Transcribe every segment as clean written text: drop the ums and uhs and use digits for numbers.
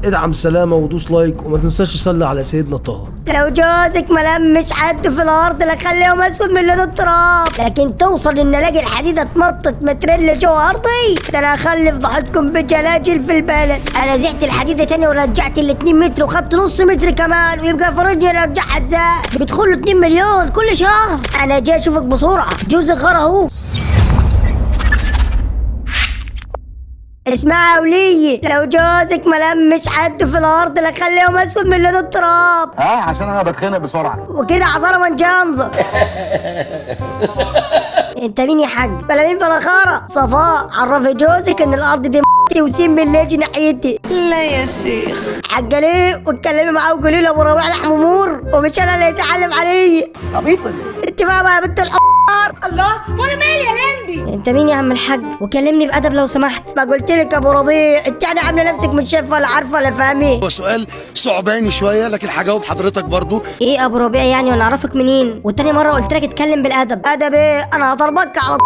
ادعم سلامة ودوس لايك وما تنساش تصلي على سيدنا طه. لو جوزك ملمش حد في الارض لخليهم اسود من لون التراب، لكن توصل ان الاقي الحديده اتمطت مترين جوه ارضي، ده انا هخلي فضحتكم بجلاجل في البلد. انا زحت الحديده تاني ورجعت ال2 متر وخدت نص متر كمان، ويبقى فرجني رجعها ازاي؟ بيدخل له 2 مليون كل شهر. انا جاي اشوفك بسرعه، جوزك غير اهو. اسمعي يا ولية، لو جوزك ملمش حد في الارض لخليهم اسود من لون التراب. عشان انا بتخنق بسرعه وكده عصاره من جنزر. انت مين يا حاج؟ بلا مين بلا خارة. صفاء، عرفي جوزك ان الارض دي وسيم بالليل ناحيتي. لا يا شيخ. حاجه ليه؟ واتكلمي معاه وقولي له ابو ربيع لحم مور، ومش انا اللي يتعلم عليا. عبيط ولا ايه؟ انت بقى يا بنت الحمار. الله، وانا مالي يا لمبي؟ انت مين يا عم الحاج؟ وكلمني بادب لو سمحت. ما قلت لك ابو ربيع، انت يعني عامله نفسك مش شايفه ولا عارفه ولا فاهمه. هو سؤال صعباني شويه لكن هجاوب حضرتك برضو. ايه ابو ربيع يعني وانا اعرفك منين؟ والتاني مره قلت لك اتكلم بالادب. ادب ايه؟ انا هضربك على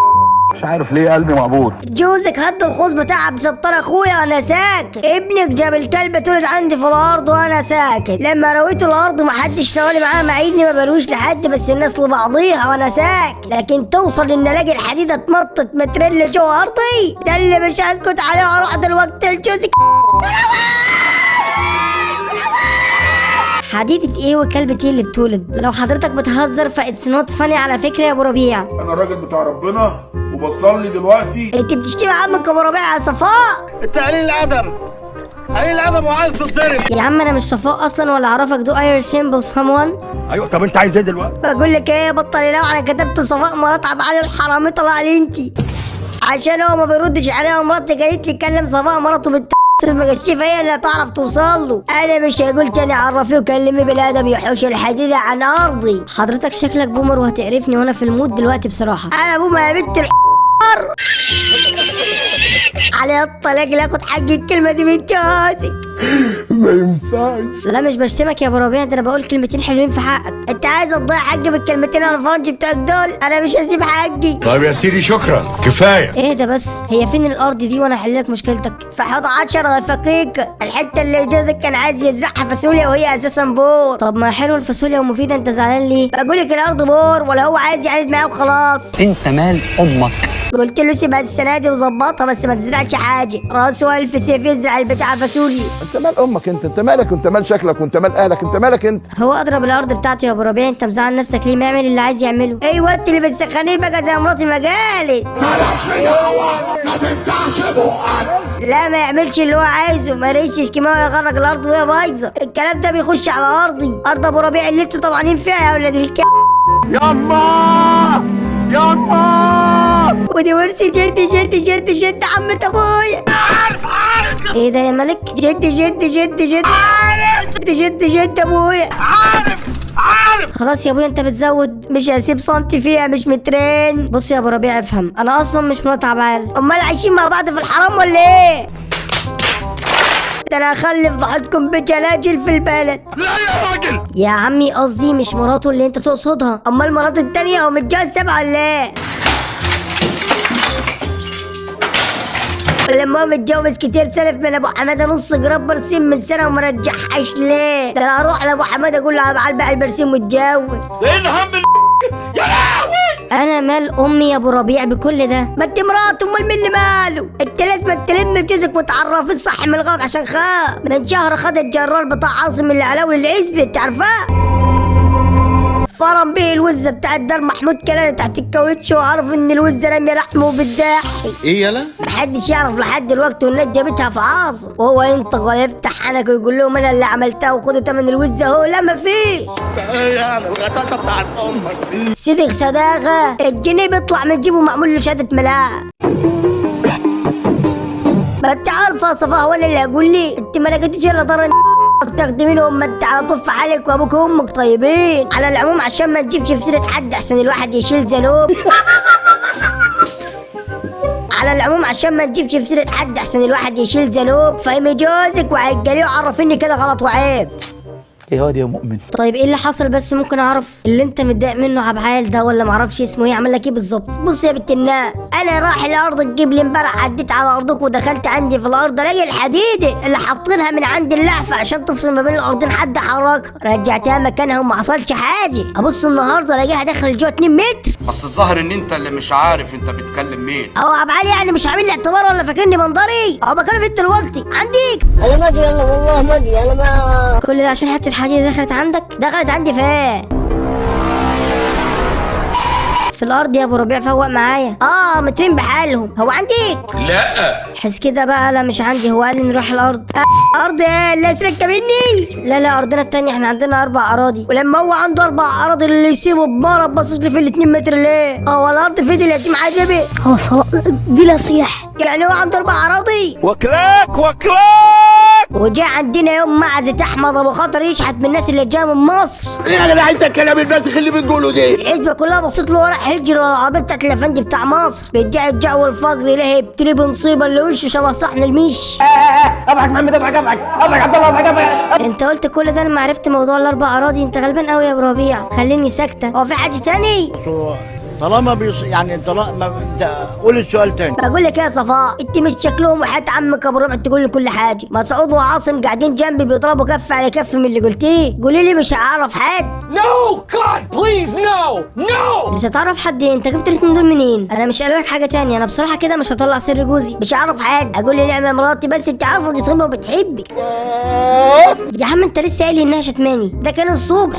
مش عارف ليه قلبي مقبوض. جوزك هد الخوص بتاع عبد الستار اخويا وانا ساكت. ابنك جاب الكلب اتولد عندي في الارض وانا ساكت. لما رويته الارض محدش سوالي معاه، مع اني ما برويش لحد، بس الناس لبعضيها وانا ساكت. لكن توصل ان الاقي الحديده اتمطت مترين جوه ارضي، ده اللي مش هسكت عليه. واروح دلوقتي لجوزك. حديدة ايه وكلبة ايه اللي بتولد؟ لو حضرتك بتهزر فاتس نوت فاني على فكرة يا ابو ربيع. انا الراجل بتاع ربنا وبصلي دلوقتي. انت بتشتمي عمك ابو ربيع يا صفاء. انت قليل الادب، قليل الادب وعايز تتضرب. يا عم انا مش صفاء اصلا ولا اعرفك. دو اير سيمبل سمون. ايوه طب انت عايز ايه دلوقتي؟ بقول لك ايه، بطلي. لو انا كتبت صفاء مرات عب علي الحرامي طلع علي انتي، عشان هو ما بيردش عليها. مراتي قالت لي كلم صفاء مراته المكشفة هي اللي هتعرف توصل له. انا مش هقول تاني عرفيه وكلمي بالادب يحوش الحديدة عن ارضي. حضرتك شكلك بومر وهتقرفني وانا في المود دلوقتي بصراحة. انا بومر يا بنت الحمار. علي الطلاق لا اخد حقي الكلمة دي من جوزك. ما ينفعش. لا مش بشتمك يا ابو ربيع، ده انا بقول كلمتين حلوين في حقك. انت عايز تضيع حقي بالكلمتين الفرنجي بتوعك دول؟ انا مش هسيب حقي. طيب يا سيدي شكرا كفايه. ايه ده بس؟ هي فين الارض دي وانا احل لك مشكلتك؟ في حوض 10 فقيقة، الحته اللي جوزك كان عايز يزرعها فاصوليا وهي اساسا بور. طب ما حلو الفاصوليا ومفيده، انت زعلان ليه؟ بقول لك الارض بور، ولا هو عايز يعاند معايا وخلاص؟ انت مال امك. قلت له سيبها السنه دي وظبطها، بس ما تزرعش حاجه. راسه الف سيف يزرع البتاع فاصوليا. انت مال امك انت مالك، انت مال شكلك، وانت مال اهلك، انت مالك انت. هو اضرب الارض بتاعته يا ابو ربيع. انت مزعل نفسك ليه؟ ما يعمل اللي عايز يعمله. ايوه انت اللي بتسخنيه بقى زي مراتي ما قالت. لا ما يعملش اللي هو عايزه، ما يريشش كيماوي يغرق الارض وهي بايظه. الكلام ده بيخش على ارضي، ارض ابو ربيع اللي انتوا طبعانين فيها يا ولاد ياما. ودي ورثي جد عمة ابويا. عارف ايه ده يا ملك؟ جد ابويا. عارف. خلاص يا ابويا انت بتزود، مش هسيب سنتي فيها، مش مترين. بص يا ابو ربيع افهم، انا اصلا مش مرات عبال. امال عايشين مع بعض في الحرام ولا ايه؟ ده انا هخلي فضحتكم بجلاجل في البلد. لا يا راجل. يا عمي قصدي مش مراته اللي انت تقصدها، امال مراته التانية هو متجوز 7 ولا ايه؟ لما هو متجوز كتير سلف من ابو حماده نص جرام برسيم من سنه وما رجعهاش ليه؟ ده انا اروح لابو حماده اقول له على بقى البرسيم واتجوز. ايه الهم يا لهوي. انا مال امي يا ابو ربيع بكل ده؟ ما انت مراته، امال مين اللي ماله؟ انت لازم تلم جوزك وتعرفي الصح من الغلط، عشان خاف من شهر خد الجرار بتاع عاصم اللي علاوي العزبي، انت عارفاه؟ فرم به الوزه بتاع الدار محمود كلاني تحت الكاوتش، وعرف ان الوزه راميه لحمه بالداحي. ايه يلا؟ محدش يعرف لحد دلوقتي والناس جابتها في عاصم، وهو ينطق ولا يفتح حنكه ويقول لهم انا اللي عملتها وخدوا تمن الوزه اهو. لا مفيش. ايه يعني الغتاتة بتاعت امك دي؟ صدق صداقه، الجنيه بيطلع من جيبه معمول له شهاده ملاء. ما انت عارفه يا صفاء ولا اللي هقول لي؟ انت ما لقيتيش الا ضرر تخدمينهم، ما انت على طول في حالك وابوك وامك طيبين. على العموم عشان ما تجيبش في سيره حد احسن الواحد يشيل ذنوب. على العموم عشان ما تجيبش في سيره حد احسن الواحد يشيل ذنوب. فهمي جوزك وعجليه وعرفيني كده غلط وعيب. ايه هو يا مؤمن؟ طيب ايه اللي حصل بس؟ ممكن اعرف اللي انت متضايق منه عبعال ده ولا معرفش اسمه ايه عمل لك ايه بالظبط؟ بص يا بنت الناس، انا رايح الارض تجيب لي امبارح، عديت على ارضك ودخلت عندي في الارض الاقي الحديده اللي حاطينها من عند اللحفه عشان تفصل ما بين الارضين حد حركها، رجعتها مكانها وما حصلش حاجه. ابص النهارده الاقيها داخل جوه 2 متر. بس الظاهر ان انت اللي مش عارف انت بتكلم مين. هو عبعال يعني مش عامل لي اعتبار ولا فاكرني منظري؟ هو بكلم انت دلوقتي عندك. انا ما ادري يلا والله ما ادري انا ما كل ده عشان حته الحديده دخلت عندك؟ دخلت عندي فين؟ في الارض يا ابو ربيع، فوق معايا. مترين بحالهم. هو عندك؟ لا حس كده بقى. لا مش عندي. هو قال لي نروح الارض. ارض ايه اللي اسرك مني؟ لا ارضنا التانية، احنا عندنا 4 اراضي، ولما هو عنده 4 اراضي اللي يسيبه بمره باصص لي في ال2 متر ليه؟ هو الارض في دي اليتيم عجبي؟ هو بلا صيح يعني هو عنده 4 اراضي وكلاك وجاء عندنا يوم معزة احمد ابو خاطر يشحت من الناس اللي جايه من مصر. ايه يا جدع انت الكلام الباسخ اللي بتقوله ده؟ الحزبه كلها بصيت له ورا حجر العربيه بتاعت الافندي بتاع مصر، بيدعي الجو والفقر يلاقي بتريب نصيبه اللي وشه شبه صحن الميش. اضحك محمد اضحك عبد الله اضحك. انت قلت كل ده لما عرفت موضوع ال4 اراضي؟ انت غلبان قوي يا ابو ربيع، خليني ساكته. هو في حاجه تاني؟ طالما يعني طالما انت قول السؤال تاني. بقول لك يا صفاء، انت مش شكلهم وحياة عمك ابو ربع تقول لي كل حاجه. مسعود وعاصم قاعدين جنبي بيضربوا كف على كف من اللي قلتيه. قولي لي مش هعرف حد. No God please no مش هتعرف حد؟ انت جبت الاتنين دول منين؟ انا مش قايل لك حاجه تانية، انا بصراحه كده مش هطلع سر جوزي. مش هعرف حد. اقول لي نعمه مراتي بس انت عارفه دي طيبه وبتحبك. يا عم انت لسه قايل لي انها شتماني، ده كان الصبح.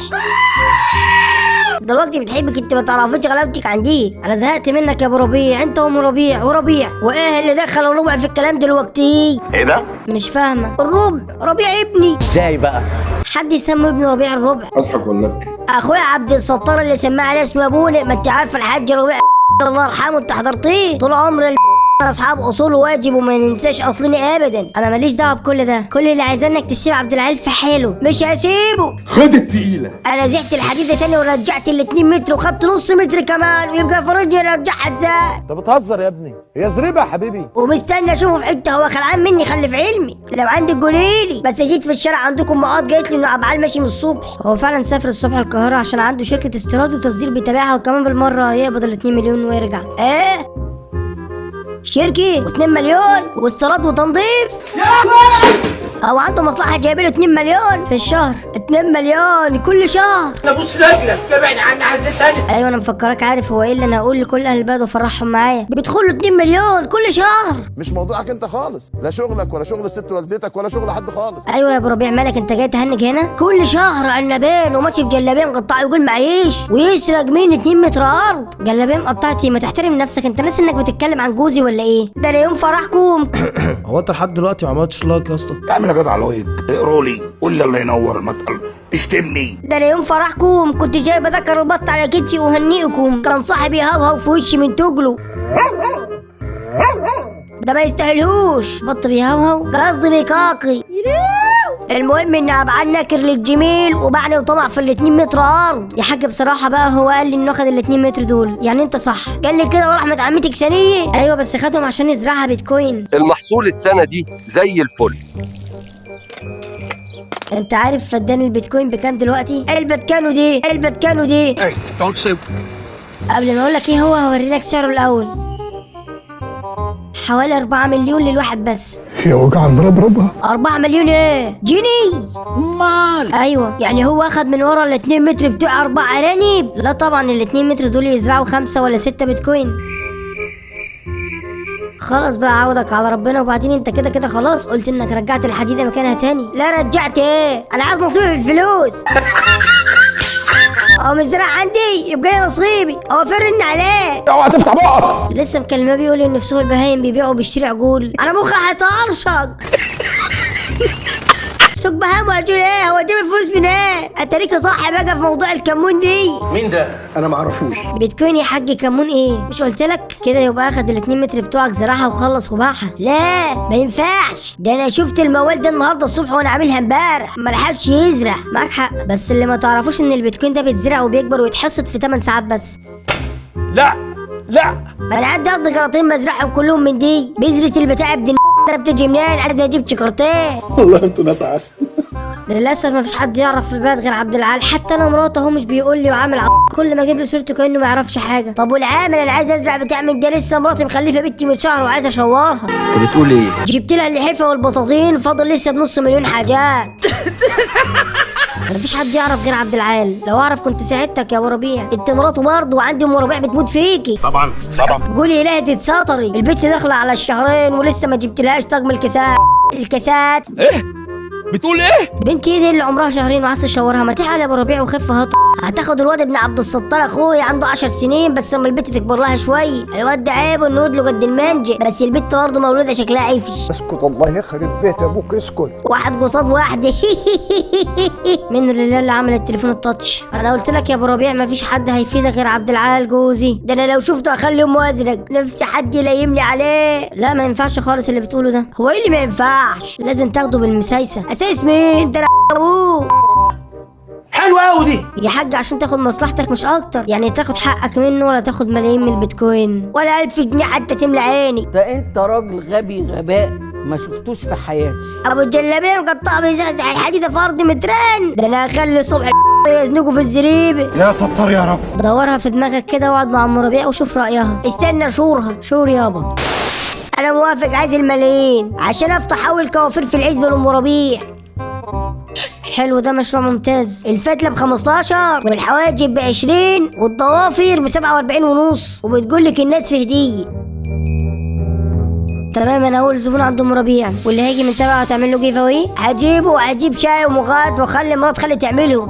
دلوقتي بتحبك انت ما تعرفيش غلاوتك عندي. انا زهقت منك يا ابو ربيع، انت وام ربيع وايه اللي دخل الربع في الكلام دلوقتي؟ ايه ده؟ مش فاهمه. ربيع ابني. ازاي بقى؟ حد يسمي ابن ربيع الربع؟ اضحك ولا ابكي؟ اخويا عبد الستار اللي سماه على اسم ابونا. ما انت عارفه الحاج ربيع الله يرحمه، انت حضرتيه طول عمر اصحاب اصول واجب وما ننساش اصلنا ابدا. انا ماليش دعوه بكل ده، كل اللي عايزاه انك تسيب عبد العال في حاله. مش هسيبه. خد التقيله. انا زحت الحديده تاني ورجعت ال2 متر وخدت نص متر كمان، ويبقى فرجني ارجعها ازاي؟ انت بتهزر يا ابني، هي زريبه يا حبيبي. ومستني اشوفه في حته هو خلعان مني. خلي في علمي لو عندك قوليلي. بس جيت في الشارع عندكم مقاط قالت لي انه عبعال ماشي من الصبح. هو فعلا سافر الصبح القاهره عشان عنده شركه استيراد وتصدير بيتابعها، وكمان بالمره يقبض ال2 مليون ويرجع. ايه شركة و2 مليون واستيراد وتنظيف؟ هو عنده مصلحة جايبه له 2 مليون في الشهر. 2 مليون كل شهر. انا بص رجلك ابعد عني عن تاني. ايوه انا مفكرك عارف هو ايه اللي انا هقول لكل اهل البلد وافرحهم معايا. بيدخل له 2 مليون كل شهر. مش موضوعك انت خالص، لا شغلك ولا شغل الست والدتك ولا شغل حد خالص. ايوه يا ابو ربيع مالك انت جاي تهنج هنا؟ كل شهر عنبين وماشي بجلابيه مقطعه يقول معيش ويسرق مني 2 متر ارض. جلابيه مقطعتي؟ ما تحترم نفسك، انت ناسي انك بتتكلم عن جوزي ولا ايه؟ ده انا يوم فرحكم. هو انت لحد دلوقتي ما عملتش لايك يا اسطى؟ يا عم انا جدع لايك، اقروا لي قول لي الله ينور ما اشتمني. ده انا يوم فرحكم كنت جايب اذكر البط على كتفي وهنيكم، كان صاحبي يهوهو في وشي من تجله. ده ما يستاهلهوش بط بيهوهو، قصدي بيكاكي. المهم ان عبعال ناكر للجميل وبعني وطمع في ال2 متر ارض. يا حاج بصراحه بقى هو قال لي انه خد ال2 متر دول، يعني انت صح. قال لي كده ورحمه عمتك ثانيه. ايوه بس خدهم عشان يزرعها بيتكوين. المحصول السنه دي زي الفل. انت عارف فدان البيتكوين بكام دلوقتي؟ البتكانو دي قبل ما اقول لك ايه هو هوري لك سعره الاول. حوالي 4 مليون للواحد بس. يا وجع المربربه. 4 مليون ايه؟ جنيه. مال. ايوه يعني هو اخد من ورا ال2 متر بتوع 4 ارانب؟ لا طبعا ال2 متر دول يزرعوا 5 ولا 6 بيتكوين. خلاص بقى عوضك على ربنا. وبعدين انت كده خلاص قلت انك رجعت الحديده مكانها تاني. لا رجعت ايه؟ انا عايز نصيبي في الفلوس. هو مش زرع عندي يبقى لي نصيبي. هو فرن عليه. اوعى تفتح بقك. لسه مكلمه بيقول ان في سوق البهايم بيبيعوا وبيشتري عجول. انا مخي هيتقرشق. سوق بهايم وعجول ايه؟ هو جاب الفلوس منين؟ اتاريك صح بقى في موضوع الكمون دي. مين ده؟ انا ما اعرفوش. بيتكوين يا حاج كمون ايه؟ مش قلت لك كده؟ يبقى اخد ال2 متر بتوعك زرعها وخلص وباعها. لا ما ينفعش. ده انا شفت الموال ده النهارده الصبح وانا عاملها امبارح، ما لحقش يزرع. معاك حق، بس اللي ما تعرفوش ان البيتكوين ده بيتزرع وبيكبر ويتحصد في 8 ساعات بس. لا ما انا عندي قد قراطين مزرعهم كلهم من دي. بذرة البتاع ابن ده بتجي منين؟ عايز اجيب شكرتين. والله انتوا ناس عسل. للاسف مفيش حد يعرف في البلد غير عبد العال، حتى انا مراته اهو مش بيقول لي وعامل كل ما اجيب له سيرته كانه ما يعرفش حاجه. طب والعامل انا عايز ازرع بتاع من ده، لسه مراتي مخلفه بنتي من شهر وعايز اشورها. انت بتقول ايه؟ جبت لها اللحفه والبطاطين، فاضل لسه بنص مليون حاجات. مفيش حد يعرف غير عبد العال، لو اعرف كنت ساعدتك يا ابو ربيع. انت مراته برضه وعندي ام ربيع بتموت فيكي. طبعا. قولي الهي تتساطري، البت داخله على الشهرين ولسه ما جبتلهاش طقم الكاسات. ايه؟ بتقول ايه؟ بنتي دي اللي عمرها شهرين وعايز اشورها، ما تعالى يا ابو ربيع وخف هط. هتاخد الواد ابن عبد الستار اخويا عنده 10 سنين، بس اما البت تكبر لها شويه. الواد ده عيب انه له قد المانجا، بس البت برضه مولوده شكلها عيفش. اسكت الله يخرب بيت ابوك اسكت. واحد قصاد واحده. منه لله اللي عمل التليفون التاتش. انا قلت لك يا ابو ربيع مفيش حد هيفيدك غير عبد العال جوزي، ده انا لو شفته اخلي امه ازرق، نفسي حد يلايمني عليه. لا ما ينفعش خالص اللي بتقوله ده. هو ايه اللي ما ينفعش؟ لازم تاخده بالمسايسه. اساس مين؟ ده انا ابوه. حلوة قوي دي يا حاج عشان تاخد مصلحتك مش اكتر، يعني تاخد حقك منه ولا تاخد ملايين من البيتكوين ولا 1000 جنيه حتى تملى عيني. ده انت راجل غبي غباء ما شفتوش في حياتي. ابو الجلابيه مقطع بيزعزع الحديده في ارض مترين، ده انا هخلي الصبح يزنقوا في الزريبه. يا ستار يا رب. دورها في دماغك كده واقعد مع ام ربيع وشوف رايها. استنى شورها. شور يابا. انا موافق، عايز الملايين عشان افتح اول كوافير في العزبه لام ربيع. حلو ده مشروع ممتاز. الفتله ب15 والحواجب ب20 والضوافر ب47 ونص، وبتقول لك الناس في هديه. تمام انا اول زبون عند ام ربيع، واللي هيجي من تبعه تعمل له جيف اواي هجيبه وهجيب شاي ومغات واخلي مرات خالي تعملهم.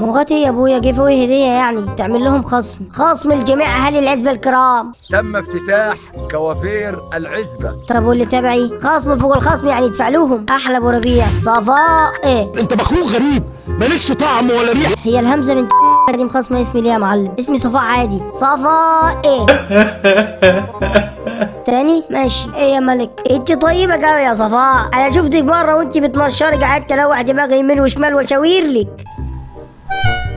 مغات ايه يا ابويا؟ جيف اواي هديه يعني، تعمل لهم خصم لجميع اهالي العزبه الكرام. تم افتتاح كوافير العزبة. طب واللي تبعي خصم فوق الخصم يعني يدفع لهم. احلى ابو ربيع. صفاء ايه؟ انت مخلوق غريب مالكش طعم ولا ريحه. هي الهمزه من دي مخصمه اسمي ليه يا معلم؟ اسمي صفاء عادي. صفاء ايه؟ تاني ماشي. ايه يا ملك؟ انت طيبه قوي يا صفاء، انا شفتك مره وانت بتنشري قعدت الوح دماغي يمين وشمال واشاور لك.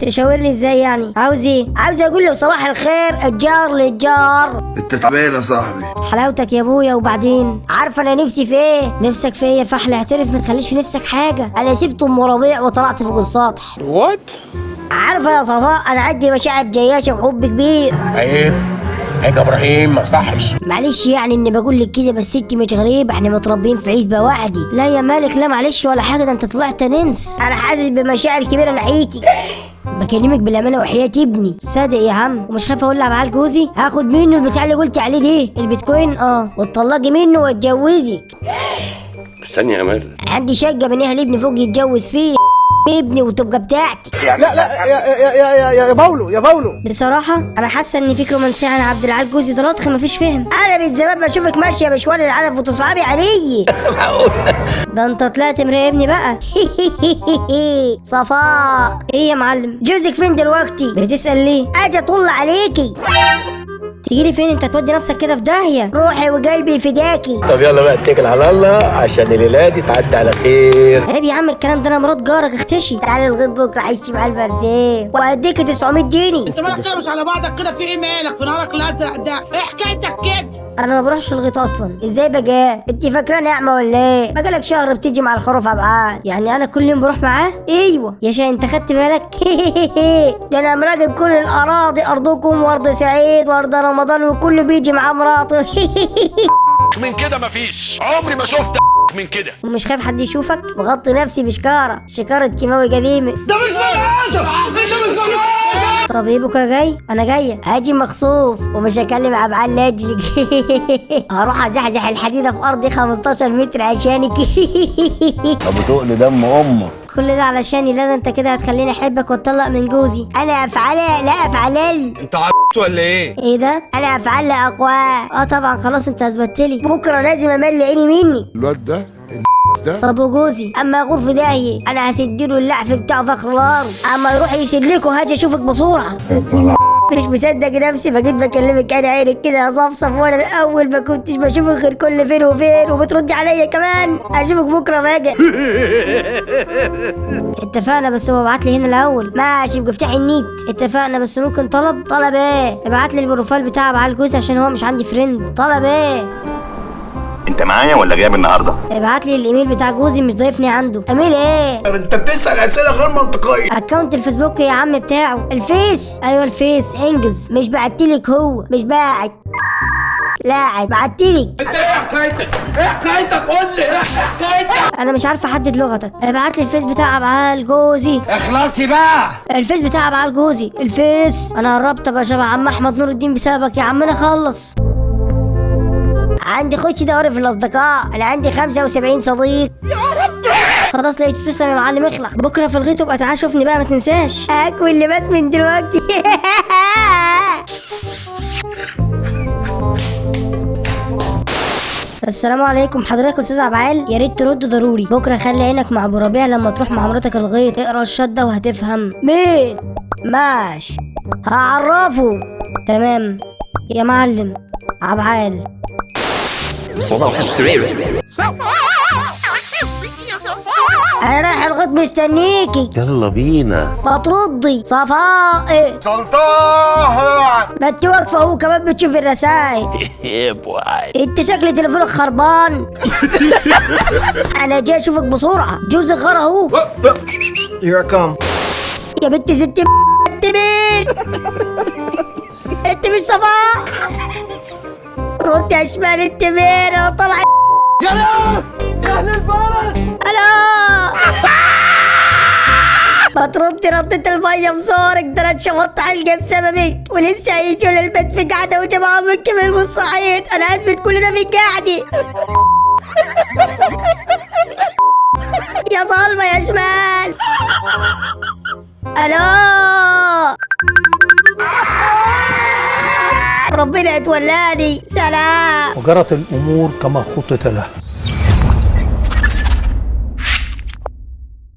تشاور لي ازاي يعني؟ عاوز ايه؟ عاوز اقول له صباح الخير الجار للجار. انت تعبان يا صاحبي. حلاوتك يا ابويا. وبعدين عارفه انا نفسي في ايه؟ نفسك في ايه يا فحل؟ اعترف ما تخليش في نفسك حاجه. انا سبت ام ربيع وطلعت فوق السطح. وات؟ عارفه يا صفاء انا عندي مشاعر جياشه وحب كبير. عيب يا ابراهيم ما صحش. معلش يعني اني بقول لك كده، بس انت مش غريبه، احنا متربيين في عزبه واحده. لا يا مالك لا معلش ولا حاجه، ده انت طلعت نمس. انا حاسس بمشاعر كبيره ناحيتي. بكلمك بالامانه وحياه ابني. صادق يا عم، ومش خايف اقول لعبد جوزي هاخد منه البتاع اللي قلت عليه دي البيتكوين وتطلقي منه واتجوزك. استني يا مال، عندي شقه بنيها لابني فوق يتجوز فيه ابني وتبقى بتاعتي. لا يا باولو بصراحه انا حاسه ان فيك رومانسيه عن عبد العال جوزي ده لطخ مفيش فهم. انا من زمان بشوفك ماشيه بشوال العلف وتصعبي علي. ده انت طلعت مراقبني بقى. صفاء ايه يا معلم؟ جوزك فين دلوقتي؟ بتسال ليه؟ اجي اطل عليكي. تجيلي فين انت؟ تودي نفسك كده في داهيه. روحي وقلبي فداكي. طب يلا بقى اتكل على الله عشان الليله دي تعدي على خير. عيب يا عم الكلام ده، انا مرات جارك اختشي. تعالى الغيط بكره عيش مع الفرسان وهديك 900 جنيه. انت مالك كده مش على بعضك كده؟ في ايه مالك في نهارك الازرق ده؟ ايه حكايتك كده؟ انا ما بروحش الغيط اصلا. ازاي بقى؟ انت فاكراني اعمى ولا ايه؟ بقالك شهر بتيجي مع الخروف ابعاد، يعني انا كل يوم بروح معاه؟ ايوه يا شاي انت خدت بالك؟ ده انا مراقب كل الاراضي، ارضكم وارض سعيد وارض رمضان وكله بيجي مع مراته. من كده مفيش، عمري ما شفت من كده. ومش خايف حد يشوفك؟ مغطي نفسي بشكاره، شكاره كيماوي قديمه. ده مش بني ادم، انت مش بني ادم. طب ايه بكره جاي؟ انا جايه هاجي مخصوص ومش هكلم ابعاد لاجلك. هروح ازحزح الحديده في ارضي 15 متر عشانك. ابو تقل دم امك. كل ده علشاني؟ لا ده انت كده هتخليني احبك واتطلق من جوزي. انا افعلها لا افعلل. انت ولا ايه؟ ايه ده؟ انا افعلها اقوى. طبعا خلاص انت اثبتلي. بكره لازم امل عيني مني. الواد ده ده طب وجوزي اما يغور في داهيه انا هسدله اللعف بتاعه فخر الارض. اما يروح يسلكه هاجي اشوفك بسرعه. مش مصدق نفسي فجيت بكلمك انا عينك كده يا صفصف، وانا الاول ما كنتش بشوفك غير كل فين وفين وبتردي عليا كمان. اشوفك بكره بقى. اتفقنا بس هو ابعت لي هنا الاول. ماشي يبقى افتحي النيت. اتفقنا بس ممكن طلب ايه؟ ابعت لي البروفايل بتاع عبد الجوز عشان هو مش عندي فريند. طلب ايه؟ انت معايا ولا جايب النهارده؟ ابعت لي الايميل بتاع جوزي، مش ضايفني عنده. ايميل ايه؟ انت بتسأل اسئله غير منطقيه. اكونت الفيسبوك يا عم بتاعه. الفيس، ايوه الفيس. انجز. مش بعتلك، هو مش باعت، لاعب بعتلك. انت ايه حكايتك؟ ايه حكايتك؟ قول لي ايه حكايتك؟ انا مش عارفه احدد لغتك. ابعت لي الفيس بتاع ابعال جوزي. اخلصي بقى. الفيس بتاع ابعال جوزي. الفيس. انا قربت ابقى شبه عم احمد نور الدين بسببك يا عمنا. خلص. عندي خش دوري في الاصدقاء. انا عندي 75 صديق. يا رب. خلاص لقيت. تسلم يا معلم. اخلع بكره في الغيط وابقى تعال شوفني بقى، ما تنساش. اكل لباس من دلوقتي. السلام عليكم حضرتك استاذ عبعال، يا ريت ترد ضروري. بكره خلي عينك مع ابو ربيع لما تروح مع مراتك الغيط. اقرا الشده وهتفهم. مين؟ ماشي هعرفه. تمام يا معلم. عبعال. انا رايح الغيط مستنيكي. يلا بينا. ما تردي. صفاء سلطان. ما انت واقفه اهو كمان بتشوف الرسايل. انت شكل تليفونك خربان. انا جاي اشوفك بسرعه. جوزك غار اهو. Here I come. يا بنت ست انت مين؟ انت مش صفاء؟ رد يا شمال. انت مين؟ انا طالع. يا ناس يا اهل البلد. انا ما تردي ردة المية بزورك. ده انا اتشمرت علقة بسببك، ولسه هيجوا للبيت في قعدة وجماعة من كبير والصعيد. انا اثبت كل ده في قعدي. يا ظالمة يا شمال. الو. ربنا يتولاني. سلام. وجرت الامور كما خطط له.